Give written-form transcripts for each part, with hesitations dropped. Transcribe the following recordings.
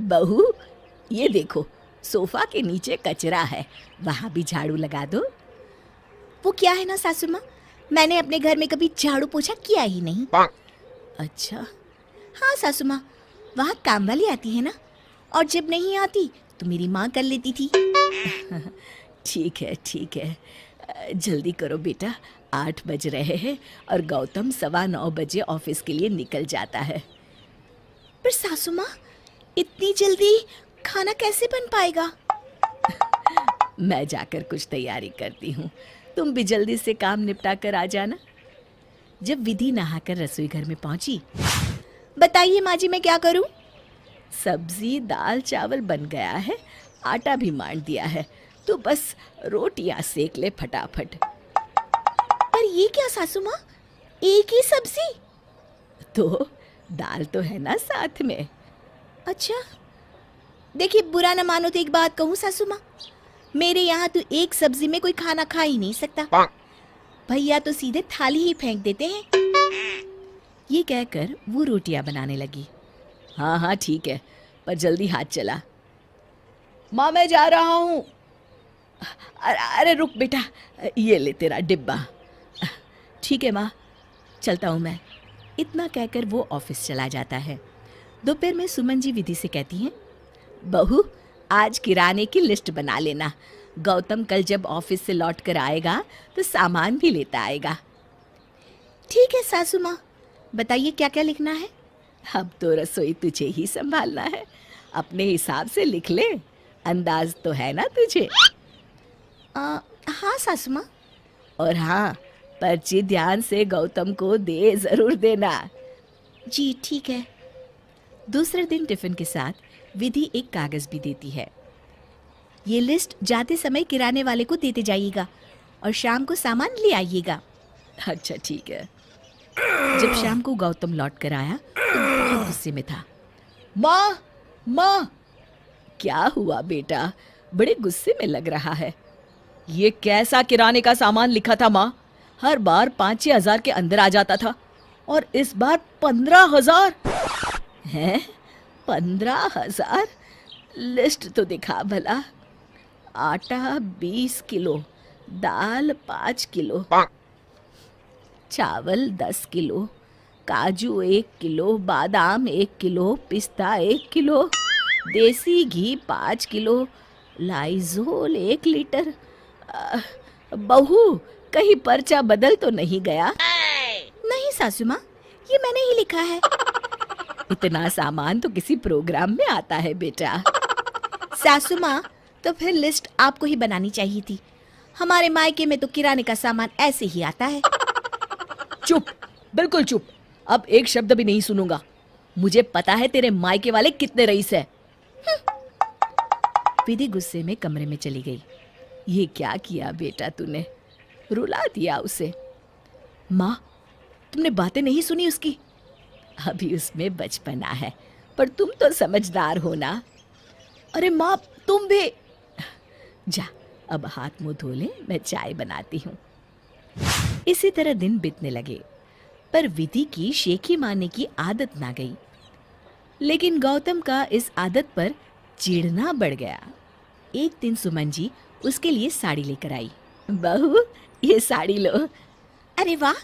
बहू, ये देखो, सोफा के नीचे कचरा है, वहां भी झाड़ू लगा दो। वो क्या है ना सासू माँ, मैंने अपने घर में कभी झाड़ू पोछा किया ही नहीं। अच्छा, हाँ सासू माँ, वहाँ काम वाली आती है ना, और जब नहीं आती तो मेरी माँ कर लेती थी। ठीक है, जल्दी करो बेटा, 8 बज रहे हैं और गौतम 9:15 बजे ऑफिस के लिए निकल जाता है। पर सासू माँ, इतनी जल्दी खाना कैसे बन पाएगा? मैं जाकर कुछ तैयारी करती हूँ, तुम भी जल्दी से काम निपटा कर आ जाना। जब विधि नहाकर रसोई घर में पहुंची, बताइए माँ जी, मैं क्या करूँ? सब्जी दाल चावल बन गया है, आटा भी मान दिया है, तो बस रोटियां सेक ले फटाफट। पर ये क्या सासू माँ, एक ही सब्जी? तो दाल तो है ना साथ में। अच्छा, देखिए बुरा न मानो तो एक बात कहूँ सासू माँ, मेरे यहाँ तो एक सब्जी में कोई खाना खा ही नहीं सकता। भैया तो सीधे थाली ही फेंक देते हैं। ये कहकर वो रोटियां बनाने लगी। हाँ ठीक है, पर जल्दी हाथ चला। माँ मैं जा रहा हूँ। अरे रुक बेटा, ये ले तेरा डिब्बा। ठीक है माँ, चलता हूँ मैं। इतना कहकर वो ऑफिस चला जाता है। दोपहर में सुमन जी विधि से कहती हैं, बहू आज किराने की लिस्ट बना लेना, गौतम कल जब ऑफिस से लौट कर आएगा तो सामान भी लेता आएगा। ठीक है सासू माँ, बताइए क्या क्या लिखना है? अब तो रसोई तुझे ही संभालना है, अपने हिसाब से लिख ले, अंदाज तो है ना तुझे? हाँ सासू माँ। और हाँ, पर्ची ध्यान से गौतम को दे जरूर देना। जी ठीक है। दूसरे दिन टिफिन के साथ विधि एक कागज भी देती है। ये लिस्ट जाते समय किराने वाले को देते जाइएगा और शाम को सामान ले आइएगा। अच्छा ठीक है। जब शाम को गौतम लौट कर आया तो बहुत गुस्से में था। माँ, क्या हुआ बेटा, बड़े गुस्से में लग रहा है। ये कैसा किराने का सामान लिखा था माँ? हर बार 5-6 हजार के अंदर आ जाता था और इस बार 15,000 है। 15,000? लिस्ट तो दिखा भला। आटा 20 किलो, दाल 5 किलो, चावल 10 किलो, काजू 1 किलो, बादाम 1 किलो, पिस्ता 1 किलो, देसी घी 5 किलो, लाइजोल 1 लीटर। बहू, कहीं पर्चा बदल तो नहीं गया? नहीं सासू माँ, ये मैंने ही लिखा है। इतना सामान तो किसी प्रोग्राम में आता है बेटा। सासू माँ, तो फिर लिस्ट आपको ही बनानी चाहिए थी। हमारे मायके में तो किराने का सामान ऐसे ही आता है। चुप, बिल्कुल चुप, अब एक शब्द भी नहीं सुनूंगा। मुझे पता है तेरे मायके वाले कितने रईस है। विधि गुस्से में कमरे में चली गई। ये क्या किया बेटा तूने, रुला दिया उसे। माँ, तुमने बातें नहीं सुनी उसकी? अभी उसमें बचपना है, पर तुम तो समझदार हो ना। अरे माँ, तुम भी जा, अब हाथ मुंह धो ले, मैं चाय बनाती हूँ। इसी तरह दिन बीतने लगे, पर विधि की शेखी मारने की आदत ना गई। लेकिन गौतम का इस आदत पर चिढ़ना बढ़ गया। एक दिन सुमन जी उसके लिए साड़ी लेकर आई। बहू, ये साड़ी लो। अरे वाह,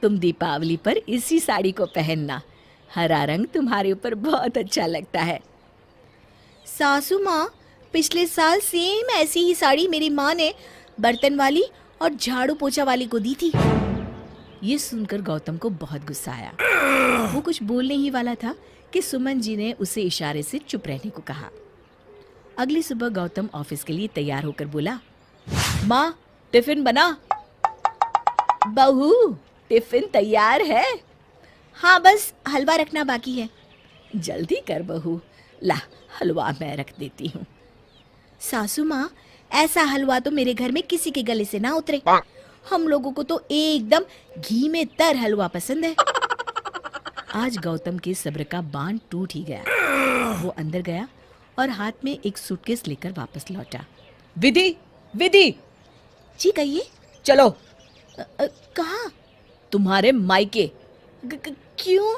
तुम दीपावली पर इसी साड़ी को पहनना, हरा रंग तुम्हारे ऊपर बहुत अच्छा लगता है। सासू माँ, पिछले साल सेम ऐसी ही साड़ी मेरी माँ ने बर्तन वाली और झाड़ू पोछा वाली को दी थी। ये सुनकर गौतम को बहुत गुस्सा आया। वो कुछ बोलने ही वाला था कि सुमन जी ने उसे इशारे से चुप रहने को कहा। अगली सुबह गौतम ऑफिस के लिए तैयार होकर बोला, माँ टिफिन बना। बहू, टिफिन तैयार है? हाँ, बस हलवा रखना बाकी है। जल्दी कर बहू, ला हलवा मैं रख देती हूँ। सासू माँ, ऐसा हलवा तो मेरे घर में किसी के गले से ना उतरे। हम लोगों को तो एकदम घी में तर हलवा पसंद है। आज गौतम के सब्र का बांध टूट ही गया। वो अंदर गया और हाथ में एक सूटकेस लेकर वापस लौटा। विधि, विधि! जी कहिए। चलो। कहाँ? तुम्हारे मायके। क्यों?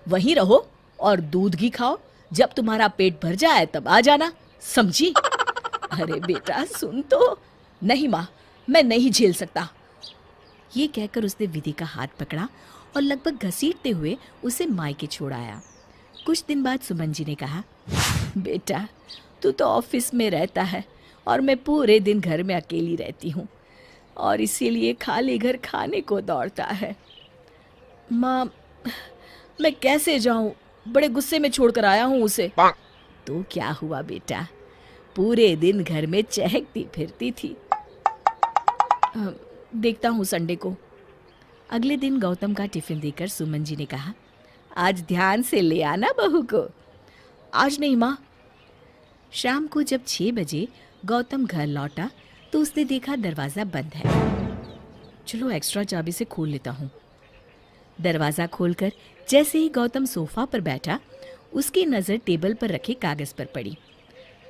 वहीं रहो और दूध घी खाओ, जब तुम्हारा पेट भर जाए तब आ जाना, समझी? अरे बेटा सुन तो। नहीं माँ, मैं नहीं झेल सकता। ये कहकर उसने विधि का हाथ पकड़ा और लगभग घसीटते हुए उसे मायके छोड़ आया। कुछ दिन बाद सुमन जी ने कहा, बेटा तू तो ऑफिस में रहता है और मैं पूरे दिन घर में अकेली रहती हूँ और इसीलिए खाली घर खाने को दौड़ता है। माँ, मैं कैसे जाऊँ? बड़े गुस्से में छोड़कर आया हूँ उसे। तो क्या हुआ बेटा, पूरे दिन घर में चहकती फिरती थी। देखता हूँ संडे को। अगले दिन गौतम का टिफिन देकर सुमन जी ने कहा, आज ध्यान से ले आना बहू को। आज नहीं माँ। शाम को जब 6 बजे गौतम घर लौटा तो उसने देखा दरवाज़ा बंद है। चलो एक्स्ट्रा चाबी से खोल लेता हूँ। दरवाज़ा खोलकर जैसे ही गौतम सोफा पर बैठा, उसकी नज़र टेबल पर रखे कागज़ पर पड़ी।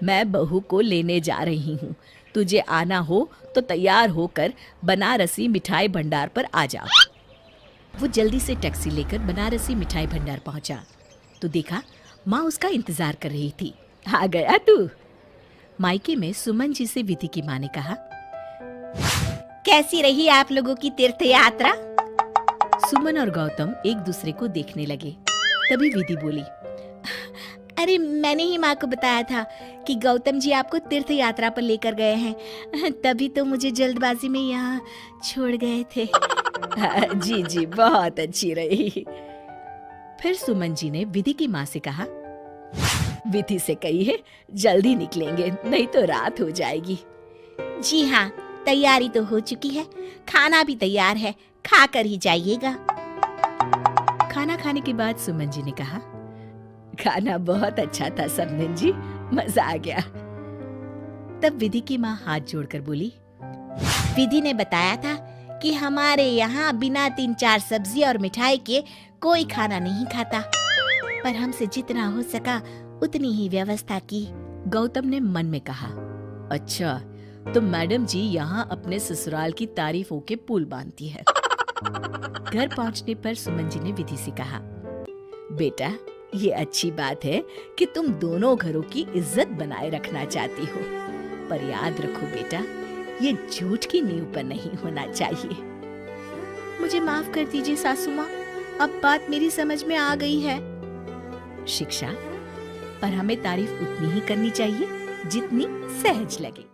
मैं बहू को लेने जा रही हूँ, तुझे आना हो तो तैयार होकर बनारसी मिठाई भंडार पर आ जा। वो जल्दी से टैक्सी लेकर बनारसी मिठाई भंडार पहुंचा तो देखा माँ उसका इंतजार कर रही थी। आ गया तू? मायके में सुमन जी से विधि की माँ ने कहा, कैसी रही आप लोगों की तीर्थ यात्रा? सुमन और गौतम एक दूसरे को देखने लगे। तभी विधि बोली, अरे मैंने ही माँ को बताया था कि गौतम जी आपको तीर्थ यात्रा पर लेकर गए हैं, तभी तो मुझे जल्दबाजी में यहाँ छोड़ गए थे। जी जी, बहुत अच्छी रही। फिर सुमन जी ने विधि की माँ से कहा, विधि से कहिए जल्दी निकलेंगे, नहीं तो रात हो जाएगी। जी हाँ, तैयारी तो हो चुकी है, खाना भी तैयार है, खाकर ही जाइएगा। खाना खाने के बाद सुमन जी ने कहा, खाना बहुत अच्छा था सबनन जी, मजा आ गया। तब विधि की माँ हाथ जोड़कर बोली, विधि ने बताया था कि हमारे यहाँ बिना 3-4 सब्जी और मिठाई के कोई खाना नहीं खाता, पर हमसे जितना हो सका उतनी ही व्यवस्था की। गौतम ने मन में कहा, अच्छा तो मैडम जी यहाँ अपने ससुराल की तारीफों के पुल बांधती है। घर पहुँचने पर सुमन जी ने विधि से कहा, बेटा ये अच्छी बात है कि तुम दोनों घरों की इज्जत बनाए रखना चाहती हो, पर याद रखो बेटा, ये झूठ की नींव पर नहीं होना चाहिए। मुझे माफ कर दीजिए सासू माँ, अब बात मेरी समझ में आ गई है। शिक्षा, पर हमें तारीफ उतनी ही करनी चाहिए जितनी सहज लगे।